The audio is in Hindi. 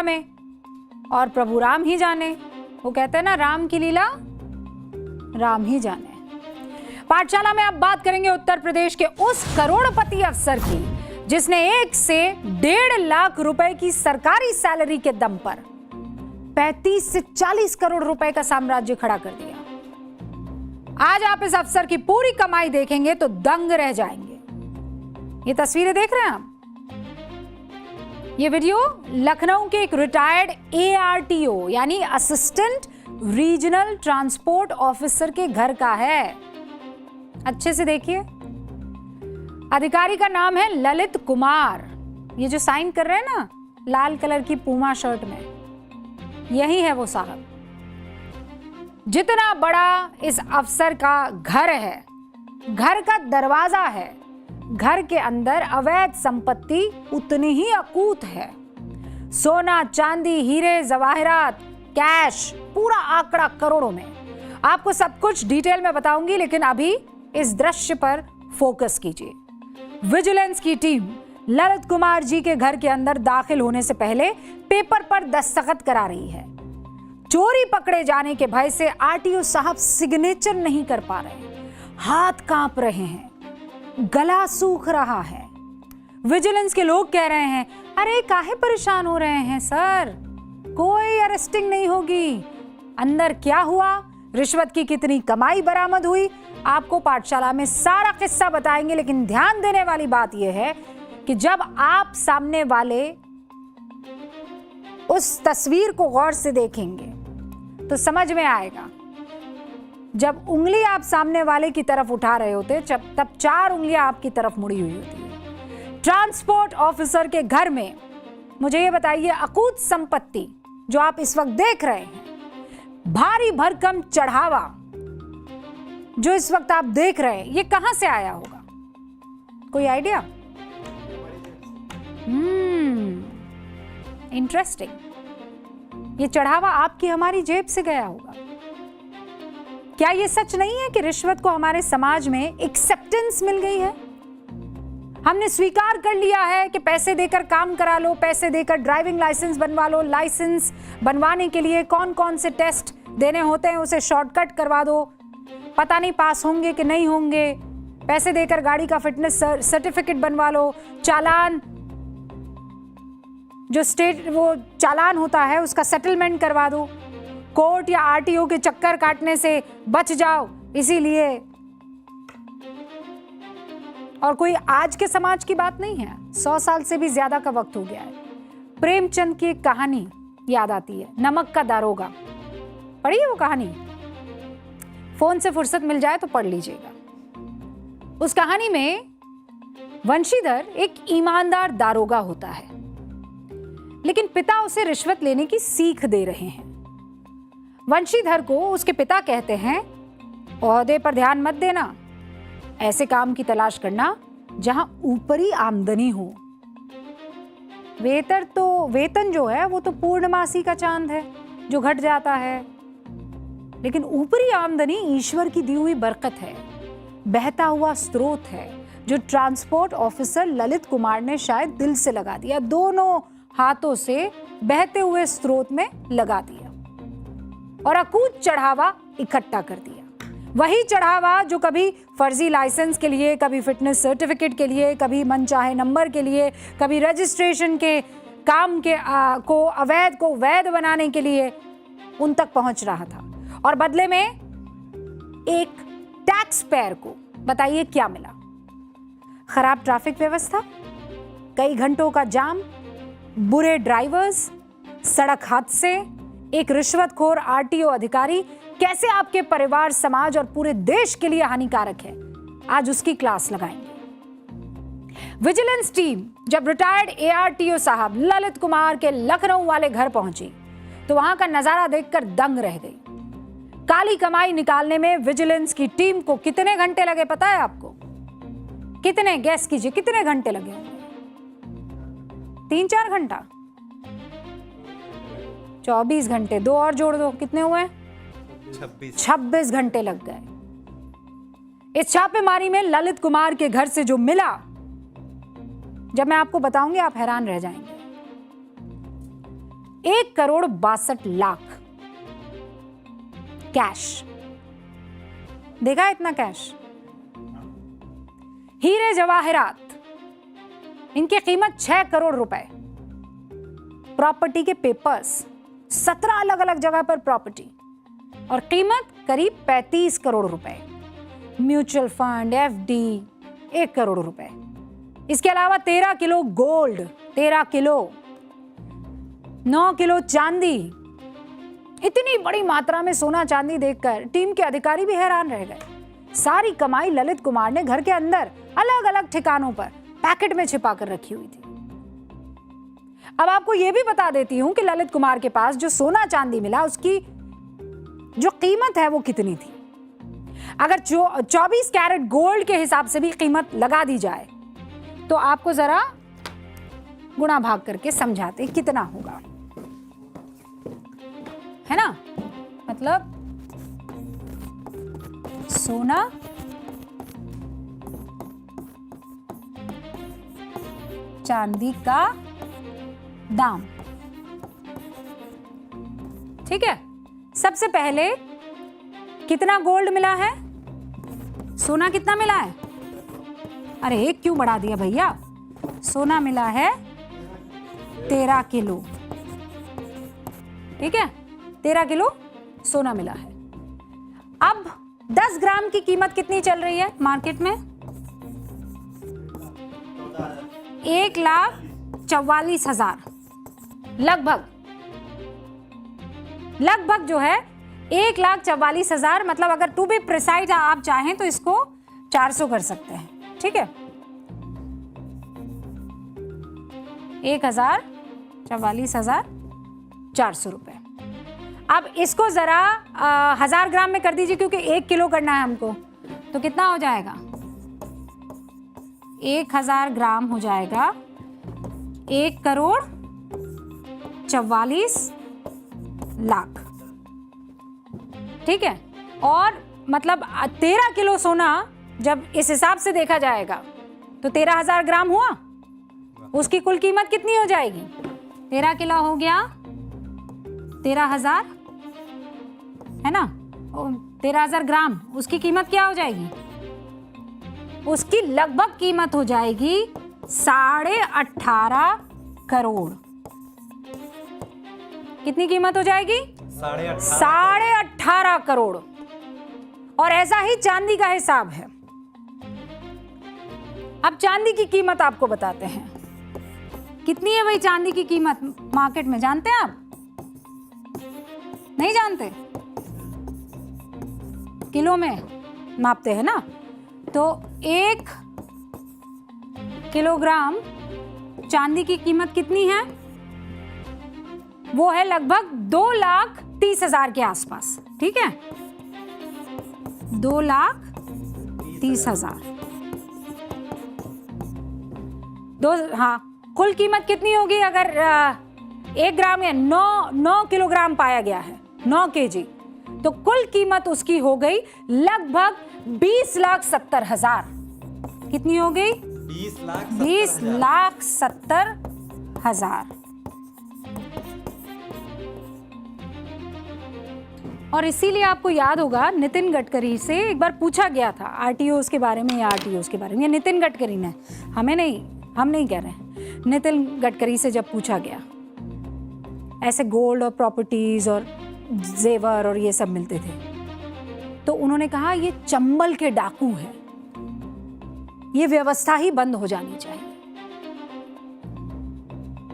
में, और प्रभु राम ही जाने। वो कहते हैं ना, राम की लीला राम ही जाने। पाठशाला में अब बात करेंगे उत्तर प्रदेश के उस करोड़पति अफसर की जिसने 1 से 1.5 लाख रुपए की सरकारी सैलरी के दम पर 35 से 40 करोड़ रुपए का साम्राज्य खड़ा कर दिया। आज आप इस अफसर की पूरी कमाई देखेंगे तो दंग रह जाएंगे। ये तस्वीरें देख रहे हैं आप। ये वीडियो लखनऊ के एक रिटायर्ड ARTO यानी असिस्टेंट रीजनल ट्रांसपोर्ट ऑफिसर के घर का है। अच्छे से देखिए। अधिकारी का नाम है ललित कुमार। ये जो साइन कर रहे हैं ना लाल कलर की पूमा शर्ट में, यही है वो साहब। जितना बड़ा इस अफसर का घर है, घर का दरवाजा है, घर के अंदर अवैध संपत्ति उतनी ही अकूत है। सोना, चांदी, हीरे, जवाहरात, कैश, पूरा आंकड़ा करोड़ों में। आपको सब कुछ डिटेल में बताऊंगी, लेकिन अभी इस दृश्य पर फोकस कीजिए। विजिलेंस की टीम ललित कुमार जी के घर के अंदर दाखिल होने से पहले पेपर पर दस्तखत करा रही है। चोरी पकड़े जाने के भय से RTO साहब सिग्नेचर नहीं कर पा रहे, हाथ कांप रहे हैं, गला सूख रहा है। विजिलेंस के लोग कह रहे हैं, अरे काहे परेशान हो रहे हैं सर, कोई अरेस्टिंग नहीं होगी। अंदर क्या हुआ, रिश्वत की कितनी कमाई बरामद हुई, आपको पाठशाला में सारा किस्सा बताएंगे। लेकिन ध्यान देने वाली बात यह है कि जब आप सामने वाले उस तस्वीर को गौर से देखेंगे तो समझ में आएगा। जब उंगली आप सामने वाले की तरफ उठा रहे होते तब 4 उंगलियां आपकी तरफ मुड़ी हुई होती है। ट्रांसपोर्ट ऑफिसर के घर में मुझे ये बताइए, अकूत संपत्ति जो आप इस वक्त देख रहे हैं, भारी भरकम चढ़ावा जो इस वक्त आप देख रहे हैं, ये कहां से आया होगा? कोई आइडिया? इंटरेस्टिंग। ये चढ़ावा आपकी हमारी जेब से गया होगा। क्या ये सच नहीं है कि रिश्वत को हमारे समाज में एक्सेप्टेंस मिल गई है? हमने स्वीकार कर लिया है कि पैसे देकर काम करा लो, पैसे देकर ड्राइविंग लाइसेंस बनवा लो, लाइसेंस बनवाने के लिए कौन कौन से टेस्ट देने होते हैं उसे शॉर्टकट करवा दो, पता नहीं पास होंगे कि नहीं होंगे, पैसे देकर गाड़ी का फिटनेस सर्टिफिकेट बनवा लो, चालान जो स्टेट वो चालान होता है उसका सेटलमेंट करवा दो, कोर्ट या RTO के चक्कर काटने से बच जाओ। इसीलिए, और कोई आज के समाज की बात नहीं है, 100 साल से भी ज्यादा का वक्त हो गया है। प्रेमचंद की एक कहानी याद आती है, नमक का दारोगा। पढ़ी है वो कहानी? फोन से फुर्सत मिल जाए तो पढ़ लीजिएगा। उस कहानी में वंशीधर एक ईमानदार दारोगा होता है, लेकिन पिता उसे रिश्वत लेने की सीख दे रहे हैं। वंशीधर को उसके पिता कहते हैं, ओहदे पर ध्यान मत देना, ऐसे काम की तलाश करना जहां ऊपरी आमदनी हो। वेतन जो है वो तो पूर्णमासी का चांद है जो घट जाता है, लेकिन ऊपरी आमदनी ईश्वर की दी हुई बरकत है, बहता हुआ स्रोत है, जो ट्रांसपोर्ट ऑफिसर ललित कुमार ने शायद दिल से लगा दिया, दोनों हाथों से बहते हुए स्रोत में लगा दिया और अकूत चढ़ावा इकट्ठा कर दिया। वही चढ़ावा जो कभी फर्जी लाइसेंस के लिए, कभी फिटनेस सर्टिफिकेट के लिए, कभी मनचाहे नंबर के लिए, कभी रजिस्ट्रेशन के काम के को अवैध को वैध बनाने के लिए उन तक पहुंच रहा था। और बदले में एक टैक्स पेयर को बताइए क्या मिला? खराब ट्रैफिक व्यवस्था, कई घंटों का जाम, बुरे ड्राइवर्स, सड़क हादसे, एक रिश्वतखोर RTO अधिकारी कैसे आपके परिवार, समाज और पूरे देश के लिए हानिकारक है, आज उसकी क्लास लगाएंगे। विजिलेंस टीम जब रिटायर्ड ARTO साहब ललित कुमार के लखनऊ वाले घर पहुंची तो वहां का नजारा देखकर दंग रह गई। काली कमाई निकालने में विजिलेंस की टीम को कितने घंटे लगे पता है आपको? कितने? गैस कीजिए कितने घंटे लगे होंगे? 3-4 घंटा? 24 घंटे, 2 और जोड़ दो, कितने हुए? 26 घंटे लग गए। इस छापेमारी में ललित कुमार के घर से जो मिला, जब मैं आपको बताऊंगी आप हैरान रह जाएंगे। 1,62,00,000 कैश। देखा है इतना कैश? हीरे जवाहरात, इनकी कीमत 6 करोड़ रुपए। प्रॉपर्टी के पेपर्स, 17 अलग अलग जगह पर प्रॉपर्टी, और कीमत करीब 35 करोड़ रुपए। म्यूचुअल फंड, एफडी 1 करोड़ रुपए। इसके अलावा 13 किलो गोल्ड, 13 किलो, 9 किलो चांदी। इतनी बड़ी मात्रा में सोना चांदी देखकर टीम के अधिकारी भी हैरान रह गए। सारी कमाई ललित कुमार ने घर के अंदर अलग अलग ठिकानों पर पैकेट में छिपा कर रखी हुई थी। अब आपको यह भी बता देती हूं कि ललित कुमार के पास जो सोना चांदी मिला उसकी जो कीमत है वो कितनी थी। अगर 24 कैरेट गोल्ड के हिसाब से भी कीमत लगा दी जाए तो आपको जरा गुणा भाग करके समझाते कितना होगा, है ना? मतलब सोना चांदी का दाम, ठीक है। सबसे पहले कितना गोल्ड मिला है, सोना कितना मिला है? अरे एक क्यों बढ़ा दिया भैया? सोना मिला है 13 किलो, ठीक है, 13 किलो सोना मिला है। अब 10 ग्राम की कीमत कितनी चल रही है मार्केट में? 1,44,000 लगभग जो है 1,44,000। मतलब अगर टू बी प्रिसाइज आप चाहें तो इसको 400 कर सकते हैं, ठीक है। 1,44,400 रुपए। अब इसको जरा 1000 ग्राम में कर दीजिए, क्योंकि 1 किलो करना है हमको, तो कितना हो जाएगा? 1000 ग्राम हो जाएगा 1,44,00,000, ठीक है। और मतलब 13 किलो सोना जब इस हिसाब से देखा जाएगा तो 13,000 ग्राम हुआ, उसकी कुल कीमत कितनी हो जाएगी? 13 किलो हो गया 13,000, है ना? 13,000 ग्राम, उसकी कीमत क्या हो जाएगी? उसकी लगभग कीमत हो जाएगी 18.5 करोड़। कितनी कीमत हो जाएगी? 18.5 करोड़। और ऐसा ही चांदी का हिसाब है। अब चांदी की कीमत आपको बताते हैं कितनी है भाई। चांदी की कीमत मार्केट में जानते हैं आप? नहीं जानते? किलो में मापते हैं ना, तो 1 किलोग्राम चांदी की कीमत कितनी है? वो है लगभग 2,30,000 के आसपास, ठीक है। 2,30,000। हाँ, कुल कीमत कितनी होगी अगर 1 ग्राम या 9 किलोग्राम पाया गया है, 9 केजी, तो कुल कीमत उसकी हो गई लगभग 20,70,000। कितनी हो गई? 20,70,000। और इसीलिए आपको याद होगा नितिन गडकरी से एक बार पूछा गया था आरटीओस के बारे में या आरटीओस के बारे में। ये नितिन गडकरी ने, हमें नहीं, हम नहीं कह रहे हैं, नितिन गडकरी से जब पूछा गया ऐसे गोल्ड और प्रॉपर्टीज और जेवर और ये सब मिलते थे, तो उन्होंने कहा ये चंबल के डाकू हैं, ये व्यवस्था ही बंद हो जानी चाहिए।